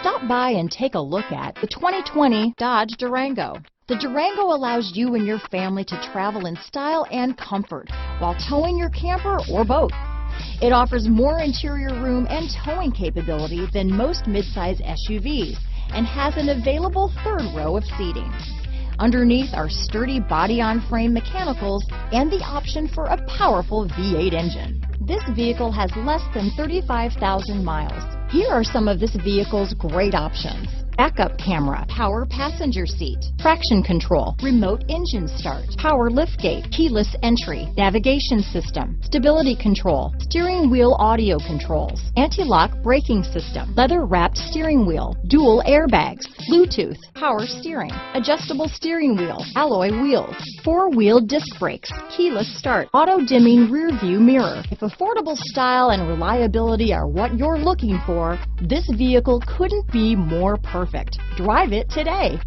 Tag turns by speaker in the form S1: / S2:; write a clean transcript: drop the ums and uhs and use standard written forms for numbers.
S1: Stop by and take a look at the 2020 Dodge Durango. The Durango allows you and your family to travel in style and comfort while towing your camper or boat. It offers more interior room and towing capability than most midsize SUVs and has an available third row of seating. Underneath are sturdy body-on-frame mechanicals and the option for a powerful V8 engine. This vehicle has less than 35,000 miles. Here are some of this vehicle's great options: backup camera, power passenger seat, traction control, remote engine start, power liftgate, keyless entry, navigation system, stability control, steering wheel audio controls, anti-lock braking system, leather-wrapped steering wheel, dual airbags, Bluetooth, power steering, adjustable steering wheel, alloy wheels, four-wheel disc brakes, keyless start, auto-dimming rear view mirror. If affordable style and reliability are what you're looking for, this vehicle couldn't be more perfect. Drive it today.